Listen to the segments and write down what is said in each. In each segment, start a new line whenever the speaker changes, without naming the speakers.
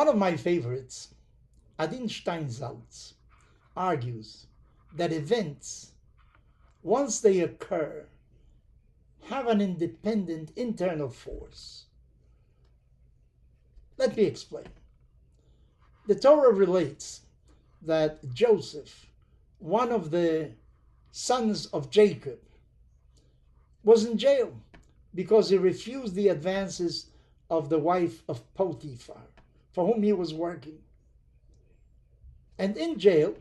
One of my favorites, Adin Steinsaltz, argues that events, once they occur, have an independent internal force. Let me explain. The Torah relates that Joseph, one of the sons of Jacob, was in jail because he refused the advances of the wife of Potiphar, for whom he was working. And in jail,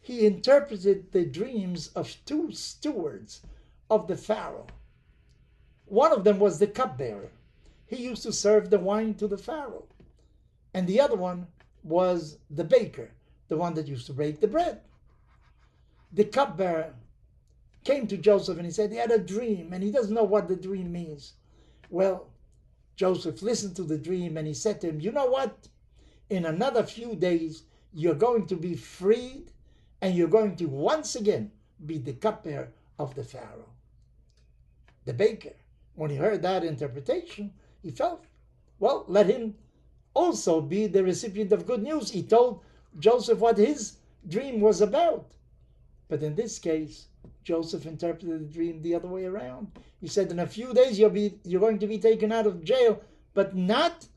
he interpreted the dreams of two stewards of the Pharaoh. One of them was the cupbearer. He used to serve the wine to the Pharaoh. And the other one was the baker, the one that used to bake the bread. The cupbearer came to Joseph and he said he had a dream and he doesn't know what the dream means. Well, Joseph listened to the dream and he said to him, you know what? In another few days, you're going to be freed and you're going to once again be the cupbearer of the Pharaoh. The baker, when he heard that interpretation, he felt, well, let him also be the recipient of good news. He told Joseph what his dream was about. But in this case, Joseph interpreted the dream the other way around. He said, in a few days you're going to be taken out of jail, but not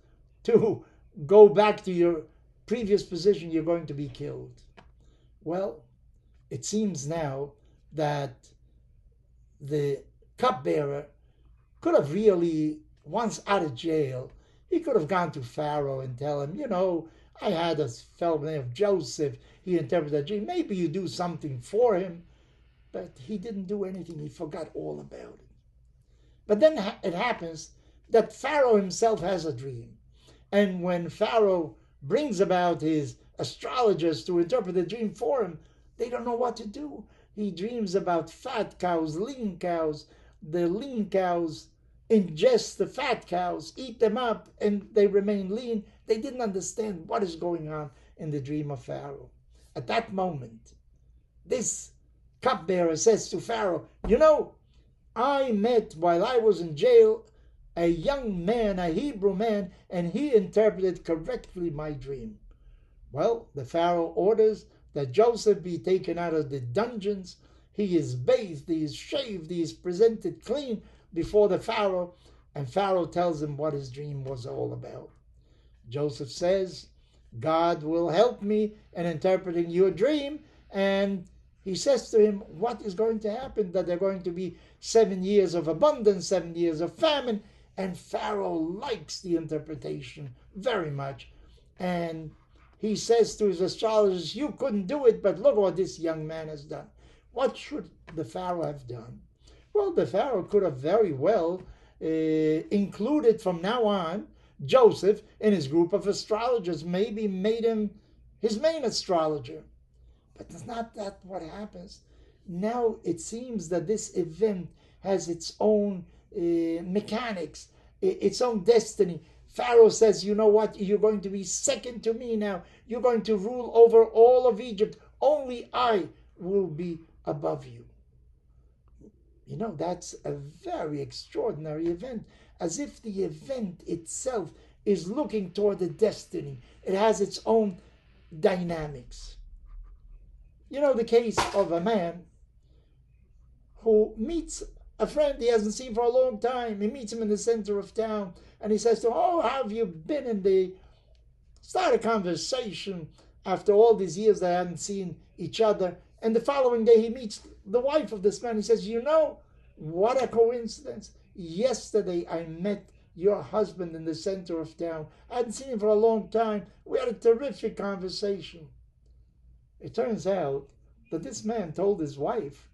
to go back to your previous position. You're going to be killed. Well, it seems now that the cupbearer could have really, once out of jail, he could have gone to Pharaoh and tell him, you know, I had a fellow named Joseph. He interpreted a dream. Maybe you do something for him. But he didn't do anything. He forgot all about it. But then it happens that Pharaoh himself has a dream. And when Pharaoh brings about his astrologers to interpret the dream for him, they don't know what to do. He dreams about fat cows, lean cows. The lean cows ingest the fat cows, eat them up, and they remain lean. They didn't understand what is going on in the dream of Pharaoh. At that moment, this cupbearer says to Pharaoh, you know, I met while I was in jail a young man, a Hebrew man, and he interpreted correctly my dream. Well, the Pharaoh orders that Joseph be taken out of the dungeons. He is bathed, he is shaved, he is presented clean before the Pharaoh, and Pharaoh tells him what his dream was all about. Joseph says, God will help me in interpreting your dream, and he says to him, what is going to happen? That there are going to be 7 years of abundance, 7 years of famine. And Pharaoh likes the interpretation very much. And he says to his astrologers, you couldn't do it, but look what this young man has done. What should the Pharaoh have done? Well, the Pharaoh could have very well included from now on Joseph in his group of astrologers, maybe made him his main astrologer. But it's not that what happens. Now it seems that this event has its own mechanics, its own destiny. Pharaoh says, you know what, you're going to be second to me now. You're going to rule over all of Egypt. Only I will be above you. You know, that's a very extraordinary event, as if the event itself is looking toward the destiny. It has its own dynamics. You know the case of a man who meets a friend he hasn't seen for a long time. He meets him in the center of town and he says to him, oh, how have you been? And they start a conversation after all these years they hadn't seen each other. And the following day he meets the wife of this man. He says, you know, what a coincidence. Yesterday I met your husband in the center of town. I hadn't seen him for a long time. We had a terrific conversation. It turns out that this man told his wife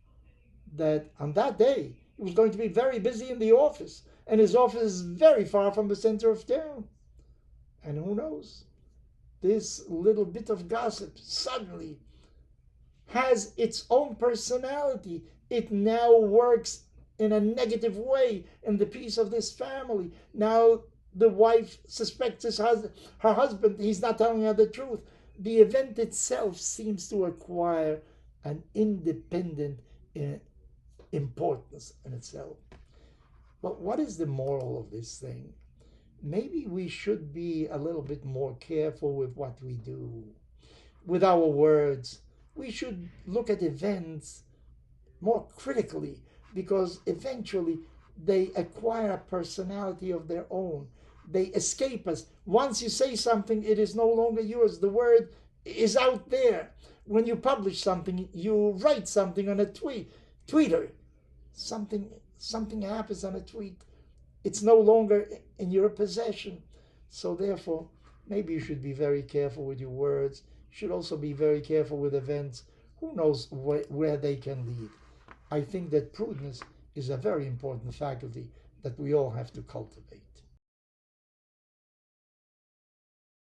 that on that day he was going to be very busy in the office, and his office is very far from the center of town. And who knows? This little bit of gossip suddenly has its own personality. It now works in a negative way in the peace of this family. Now the wife suspects her husband. He's not telling her the truth. The event itself seems to acquire an independent importance in itself. But what is the moral of this thing? maybe we should be a little bit more careful with what we do, with our words. We should look at events more critically, because eventually they acquire a personality of their own. They escape us. Once you say something, it is no longer yours. The word is out there. When you publish something, you write something on a tweeter. Something happens on a tweet. It's no longer in your possession. So therefore, maybe you should be very careful with your words. You should also be very careful with events. Who knows where they can lead? I think that prudence is a very important faculty that we all have to cultivate.